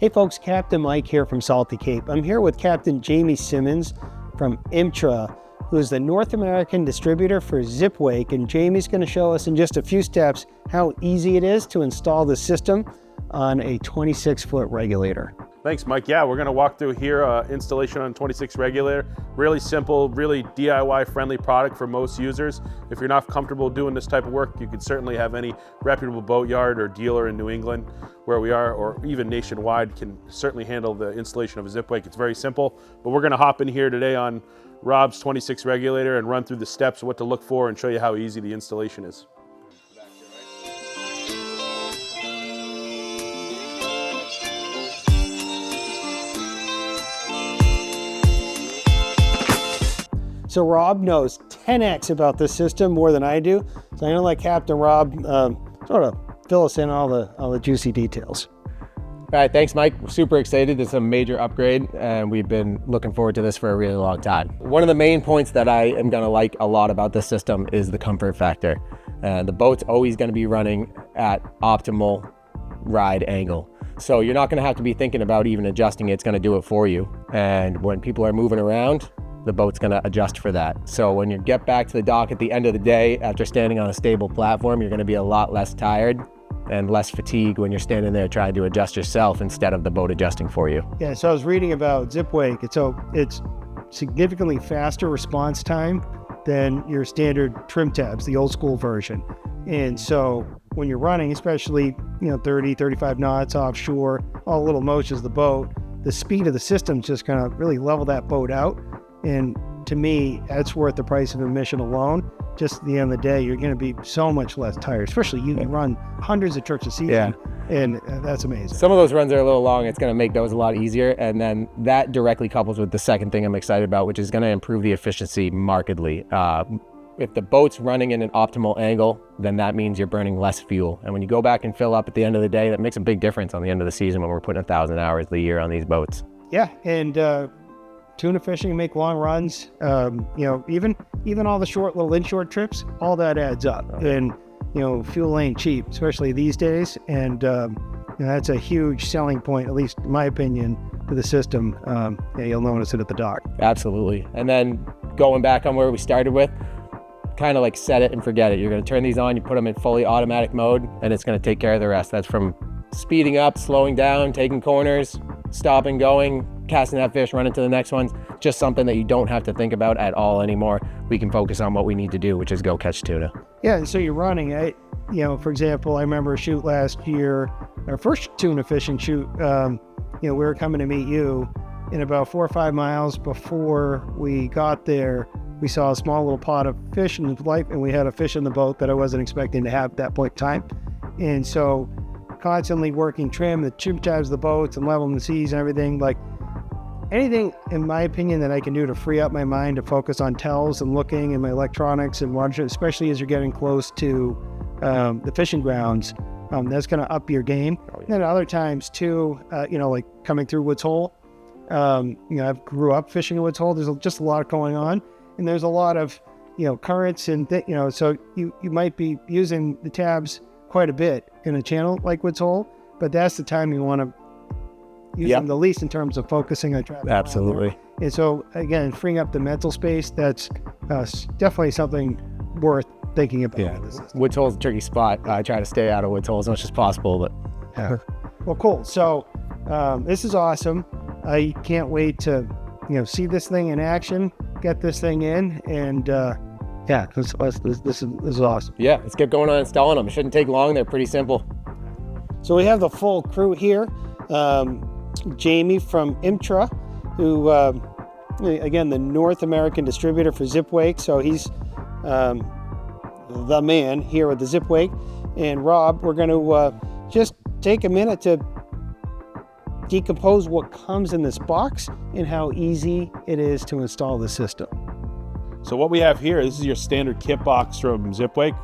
Hey folks, Captain Mike here from Salty Cape. I'm here with Captain Jamie Simmons from IMTRA, who is the North American distributor for Zipwake, and Jamie's going to show us in just a few steps how easy it is to install the system on a 26-foot regulator. Thanks, Mike. Yeah, we're going to walk through here installation on 26 regulator. Really simple, really DIY friendly product for most users. If you're not comfortable doing this type of work, you can certainly have any reputable boatyard or dealer in New England where we are, or even nationwide, can certainly handle the installation of a Zipwake. It's very simple, but we're going to hop in here today on Rob's 26 regulator and run through the steps, what to look for, and show you how easy the installation is. So Rob knows 10x about this system more than I do. So I'm gonna let Captain Rob sort of fill us in all the juicy details. All right, thanks, Mike. We're super excited. It's a major upgrade, and we've been looking forward to this for a really long time. One of the main points that I am gonna like a lot about this system is the comfort factor. The boat's always gonna be running at optimal ride angle. So you're not gonna have to be thinking about even adjusting it. It's gonna do it for you. And when people are moving around, the boat's gonna adjust for that. So when you get back to the dock at the end of the day, after standing on a stable platform, you're gonna be a lot less tired and less fatigued when you're standing there trying to adjust yourself instead of the boat adjusting for you. Yeah, so I was reading about Zipwake. It's significantly faster response time than your standard trim tabs, the old school version. And so when you're running, especially 30, 35 knots offshore, all the little motions of the boat, the speed of the system's just gonna really level that boat out. And to me, that's worth the price of admission alone. Just at the end of the day, you're going to be so much less tired, especially you run hundreds of trips a season, and that's amazing. Some of those runs are a little long. It's going to make those a lot easier. And then that directly couples with the second thing I'm excited about, which is going to improve the efficiency markedly. If the boat's running in an optimal angle, then that means you're burning less fuel. And when you go back and fill up at the end of the day, that makes a big difference on the end of the season when we're putting 1,000 hours a year on these boats. Yeah, and tuna fishing, make long runs, even all the short little inshore trips, all that adds up. And fuel ain't cheap, especially these days, and that's a huge selling point, at least in my opinion, to the system. You'll notice it at the dock. Absolutely. And then going back on where we started with, kind of like set it and forget it. You're going to turn these on, you put them in fully automatic mode, and it's going to take care of the rest. That's from speeding up, slowing down, taking corners, stopping, going, casting that fish, running to the next one. Just something that you don't have to think about at all anymore. We can focus on what we need to do, which is go catch tuna. Yeah, and so you're running. For example, I remember a shoot last year, our first tuna fishing shoot. We were coming to meet you, and about 4 or 5 miles before we got there, we saw a small little pot of fish in the light, and we had a fish in the boat that I wasn't expecting to have at that point in time. And so constantly working trim, the trim tabs, the boats, and leveling the seas and everything. Like anything, in my opinion, that I can do to free up my mind to focus on tells and looking and my electronics and watching, especially as you're getting close to the fishing grounds, that's going to up your game. And then other times too, like coming through Woods Hole. I grew up fishing in Woods Hole. There's just a lot going on, and there's a lot of currents and so you might be using the tabs quite a bit in a channel like Woods Hole, but that's the time you want to use them the least in terms of focusing on traffic. Absolutely. And so again, freeing up the mental space, that's definitely something worth thinking about. Yeah, Woods Hole's a tricky spot. I try to stay out of Woods Hole as much as possible, but yeah. Well, cool. So this is awesome. I can't wait to see this thing in action, get this thing in, and this is awesome. Yeah, let's get going on installing them. It shouldn't take long. They're pretty simple. So we have the full crew here. Jamie from IMTRA, who, again, the North American distributor for Zipwake. So he's the man here with the Zipwake. And Rob, we're going to just take a minute to decompose what comes in this box and how easy it is to install the system. So what we have here, this is your standard kit box from Zipwake.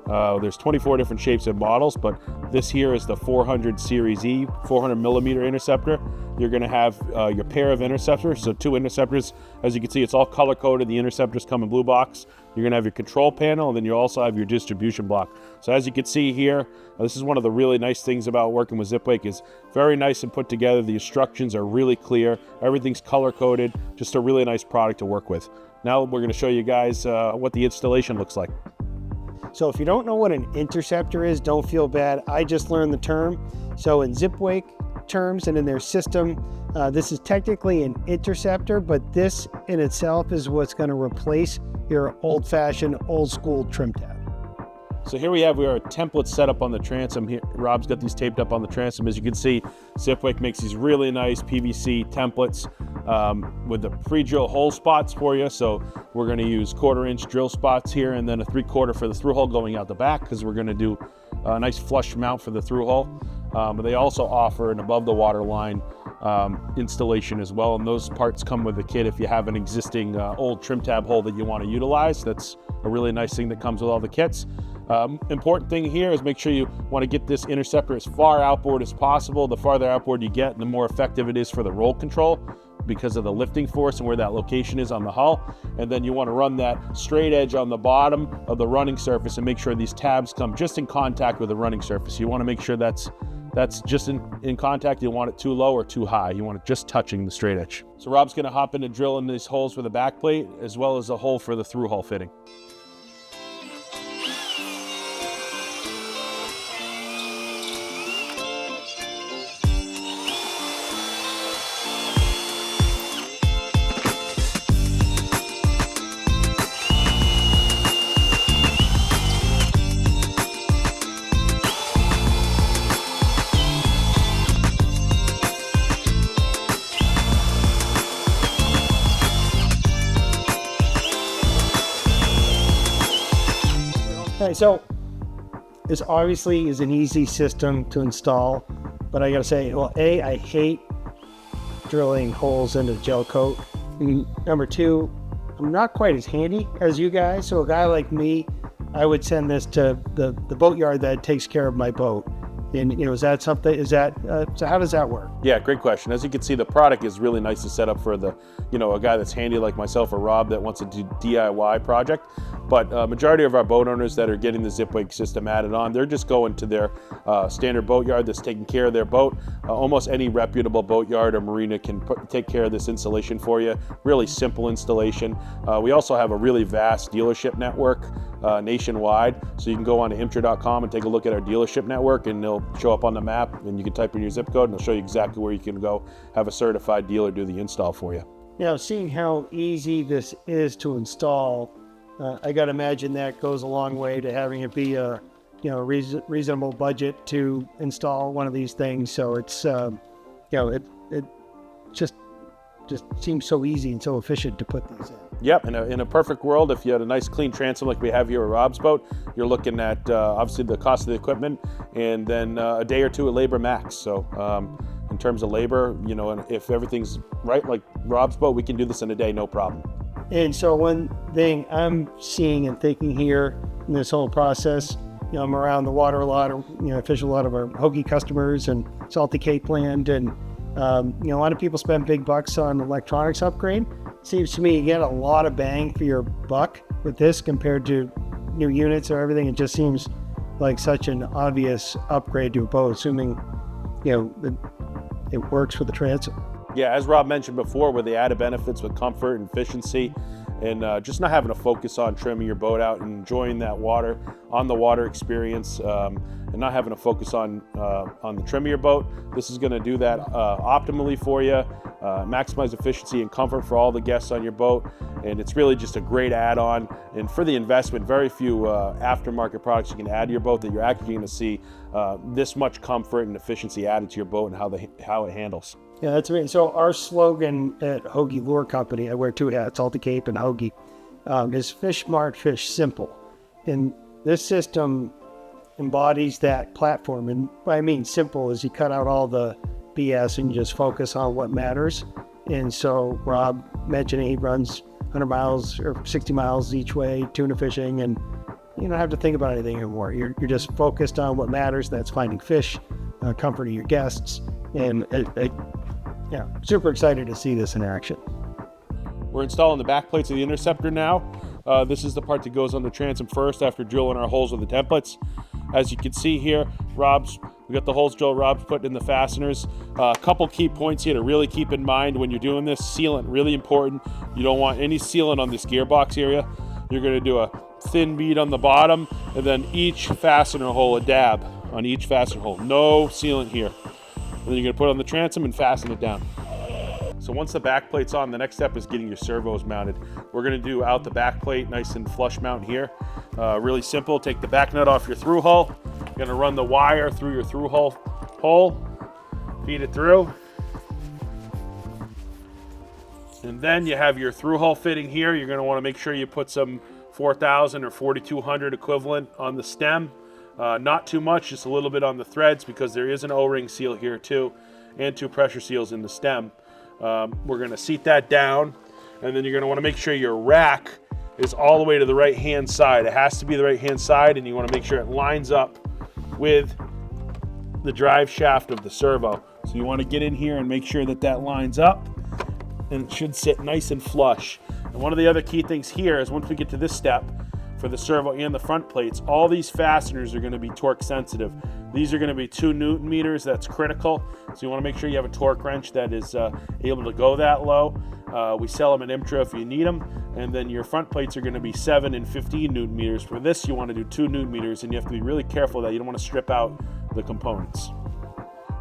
There's 24 different shapes and models, but this here is the 400 Series E, 400 millimeter Interceptor. You're going to have your pair of Interceptors, so 2 Interceptors. As you can see, it's all color-coded. The Interceptors come in blue box. You're going to have your control panel, and then you also have your distribution block. So as you can see here, this is one of the really nice things about working with Zipwake, is very nice and put together. The instructions are really clear. Everything's color-coded. Just a really nice product to work with. Now we're going to show you guys what the installation looks like. So if you don't know what an interceptor is, don't feel bad. I just learned the term. So in Zipwake terms and in their system, this is technically an interceptor, but this in itself is what's going to replace your old-fashioned, old-school trim tab. So here we have our template set up on the transom. Here, Rob's got these taped up on the transom. As you can see, Zipwake makes these really nice PVC templates with the pre-drill hole spots for you. So we're going to use 1/4-inch drill spots here, and then a 3/4 for the through hole going out the back, because we're going to do a nice flush mount for the through hole. But they also offer an above the water line installation as well, and those parts come with the kit. If you have an existing old trim tab hole that you want to utilize, that's a really nice thing that comes with all the kits. Important thing here is make sure you want to get this Interceptor as far outboard as possible. The farther outboard you get, the more effective it is for the roll control, because of the lifting force and where that location is on the hull. And then you want to run that straight edge on the bottom of the running surface and make sure these tabs come just in contact with the running surface. You want to make sure that's just in contact. You don't want it too low or too high. You want it just touching the straight edge. So Rob's going to hop in and drill in these holes for the back plate, as well as a hole for the through hull fitting. Okay, so this obviously is an easy system to install, but I gotta say, well, A, I hate drilling holes into gel coat. And number 2, I'm not quite as handy as you guys, so a guy like me, I would send this to the boatyard that takes care of my boat. And is that something, so how does that work? Yeah, great question. As you can see, the product is really nice to set up for the, a guy that's handy like myself or Rob that wants to do DIY project. But majority of our boat owners that are getting the Zipwake system added on, they're just going to their standard boatyard that's taking care of their boat. Almost any reputable boatyard or marina can take care of this installation for you. Really simple installation. We also have a really vast dealership network nationwide. So you can go on to imtra.com and take a look at our dealership network, and they'll show up on the map, and you can type in your zip code and they'll show you exactly where you can go have a certified dealer do the install for you. Now, seeing how easy this is to install, I got to imagine that goes a long way to having it be a reasonable budget to install one of these things. So it's it just seems so easy and so efficient to put these in. Yep, in a perfect world, if you had a nice clean transom like we have here at Rob's boat, you're looking at obviously the cost of the equipment and then a day or two of labor max. So in terms of labor, and if everything's right like Rob's boat, we can do this in a day, no problem. And so one thing I'm seeing and thinking here in this whole process, I'm around the water a lot, fish a lot of our Hoagie customers and Salty Cape Land, and a lot of people spend big bucks on electronics upgrade. Seems to me you get a lot of bang for your buck with this compared to new units or everything. It just seems like such an obvious upgrade to a boat, assuming it works with the transom. Yeah, as Rob mentioned before, with the added benefits with comfort and efficiency, and just not having to focus on trimming your boat out and enjoying that on the water experience, and not having to focus on the trim of your boat. This is going to do that optimally for you, maximize efficiency and comfort for all the guests on your boat, and it's really just a great add-on. And for the investment, very few aftermarket products you can add to your boat that you're actually going to see this much comfort and efficiency added to your boat and how it handles. Yeah, that's amazing. So our slogan at Hoagie Lure Company, I wear 2 hats, Salty Cape and Hoagie, is Fish Smart, Fish Simple. And this system embodies that platform. And what I mean simple is you cut out all the BS and you just focus on what matters. And so Rob mentioned he runs 100 miles or 60 miles each way, tuna fishing, and you don't have to think about anything anymore. You're just focused on what matters. That's finding fish, comforting your guests, and yeah, super excited to see this in action. We're installing the back plates of the Interceptor now. This is the part that goes on the transom first after drilling our holes with the templates. As you can see here, we got the holes drilled, Rob's putting in the fasteners. A couple key points here to really keep in mind when you're doing this. Sealant, really important. You don't want any sealant on this gearbox area. You're gonna do a thin bead on the bottom, and then each fastener hole, a dab on each fastener hole. No sealant here. And then you're gonna put it on the transom and fasten it down. So once the back plate's on, the next step is getting your servos mounted. We're gonna do out the back plate, nice and flush mount here. Really simple, take the back nut off your through hull. You're gonna run the wire through your through hull hole, feed it through. And then you have your through hull fitting here. You're gonna wanna make sure you put some 4,000 or 4,200 equivalent on the stem. Not too much, just a little bit on the threads because there is an O-ring seal here too, and 2 pressure seals in the stem. We're gonna seat that down, and then you're gonna wanna make sure your rack is all the way to the right-hand side. It has to be the right-hand side, and you wanna make sure it lines up with the drive shaft of the servo. So you wanna get in here and make sure that that lines up, and it should sit nice and flush. And one of the other key things here is once we get to this step, for the servo and the front plates, all these fasteners are gonna be torque sensitive. These are gonna be 2 Newton meters, that's critical. So you wanna make sure you have a torque wrench that is able to go that low. We sell them at IMTRA if you need them. And then your front plates are gonna be 7 and 15 Newton meters. For this, you wanna do 2 Newton meters, and you have to be really careful that you don't wanna strip out the components.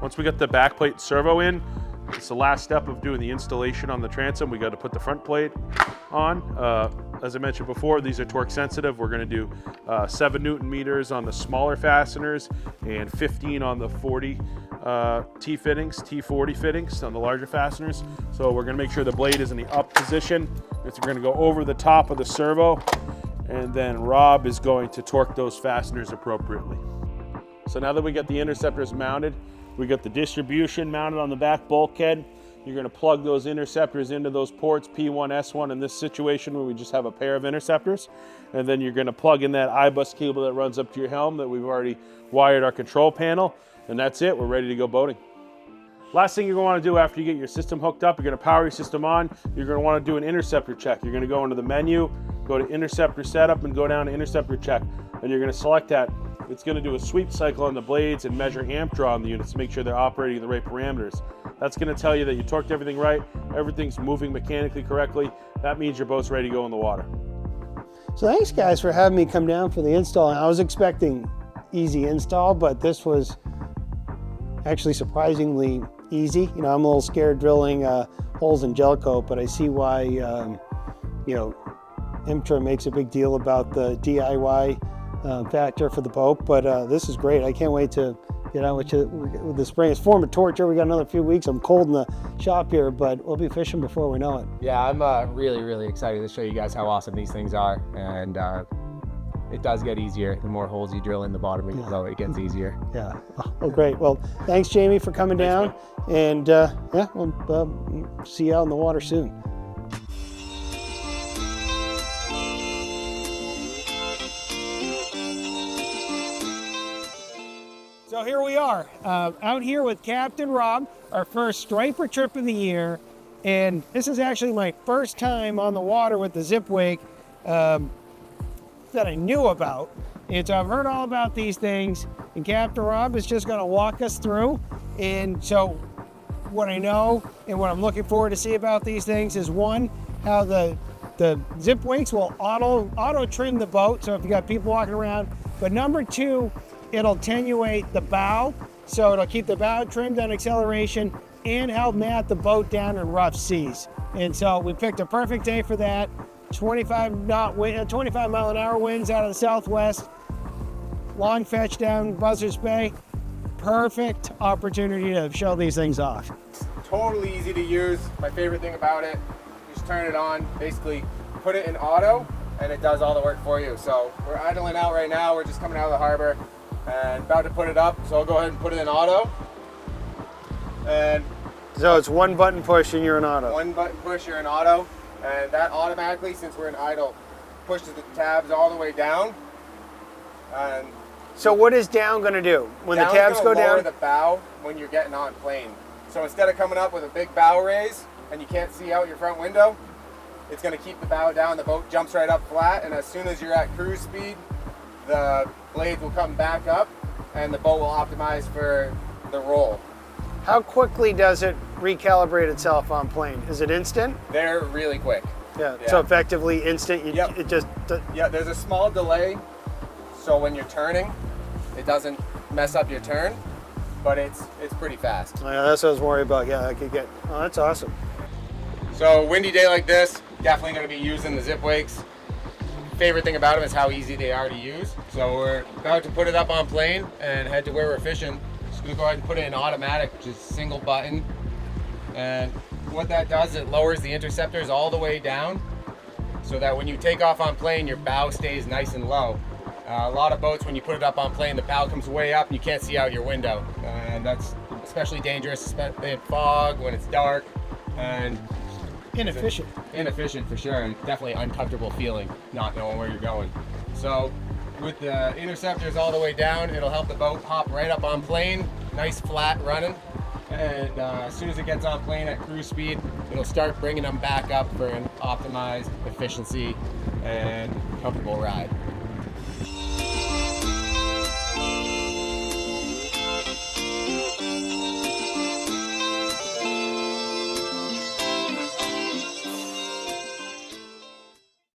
Once we get the back plate servo in, it's the last step of doing the installation on the transom. We got to put the front plate on. As I mentioned before, these are torque sensitive. We're going to do 7 Newton meters on the smaller fasteners and 15 on the 40 T40 fittings on the larger fasteners. So we're going to make sure the blade is in the up position. It's going to go over the top of the servo, and then Rob is going to torque those fasteners appropriately. So now that we got the Interceptors mounted, we got the distribution mounted on the back bulkhead. You're gonna plug those Interceptors into those ports, P1, S1 in this situation where we just have a pair of Interceptors. And then you're gonna plug in that iBus cable that runs up to your helm that we've already wired our control panel. And that's it, we're ready to go boating. Last thing you're gonna wanna do after you get your system hooked up, you're gonna power your system on, you're gonna wanna do an Interceptor check. You're gonna go into the menu, go to Interceptor setup, and go down to Interceptor check. And you're gonna select that. It's going to do a sweep cycle on the blades and measure amp draw on the units to make sure they're operating the right parameters. That's going to tell you that you torqued everything right, everything's moving mechanically correctly. That means your boat's ready to go in the water. So thanks guys for having me come down for the install. I was expecting easy install, but this was actually surprisingly easy. You know, I'm a little scared drilling holes in gel coat, but I see why you know, IMTRA makes a big deal about the DIY factor for the boat, but this is great. I can't wait to get out with the spring. It's form of torture. We got another few weeks. I'm cold in the shop here, but we'll be fishing before we know it. Yeah, I'm really excited to show you guys how awesome these things are, and it does get easier. The more holes you drill in the bottom of your boat, it gets easier. Yeah. Oh, great. Well, thanks, Jamie, for coming down, and yeah, we'll see you out in the water soon. So here we are, out here with Captain Rob, our first striper trip of the year. And this is actually my first time on the water with the Zipwake that I knew about. And so I've heard all about these things, and Captain Rob is just gonna walk us through. And so what I know and what I'm looking forward to see about these things is, one, how the Zipwakes will auto trim the boat, so if you got people walking around. But number 2, it'll attenuate the bow, so it'll keep the bow trimmed on acceleration and help mat the boat down in rough seas. And so we picked a perfect day for that. 25 mile an hour winds out of the southwest, long fetch down Buzzards Bay. Perfect opportunity to show these things off. Totally easy to use. My favorite thing about it, you just turn it on, basically put it in auto, and it does all the work for you. So we're idling out right now. We're just coming out of the harbor and about to put it up. So I'll go ahead and put it in auto. And so it's one button push and you're in auto. One button push, you're in auto. And that automatically, since we're in idle, pushes the tabs all the way down. And So what is down going to do when the down's tabs gonna go lower down? the bow when you're getting on plane. So instead of coming up with a big bow raise and you can't see out your front window, it's going to keep the bow down. The boat jumps right up flat, and as soon as you're at cruise speed, the blades will come back up and the boat will optimize for the roll. How quickly does it recalibrate itself on plane? Is it instant? They're really quick. Yeah. Yeah. So effectively instant. Yep. It just. Yeah, there's a small delay, so when you're turning, it doesn't mess up your turn, but it's pretty fast. Oh, yeah, that's what I was worried about. Yeah, I could get. Oh, that's awesome. So windy day like this, definitely going to be using the Zipwakes. Favorite thing about them is how easy they are to use. So we're about to put it up on plane and head to where we're fishing. Just going to go ahead and put it in automatic, which is single button. And what that does, it lowers the interceptors all the way down so that when you take off on plane, your bow stays nice and low. A lot of boats, when you put it up on plane, the bow comes way up and you can't see out your window. And that's especially dangerous in fog, when it's dark, and Inefficient. inefficient for sure, and definitely uncomfortable feeling not knowing where you're going. So with the interceptors all the way down, it'll help the boat hop right up on plane, nice flat running. And as soon as it gets on plane at cruise speed, it'll start bringing them back up for an optimized efficiency and comfortable ride.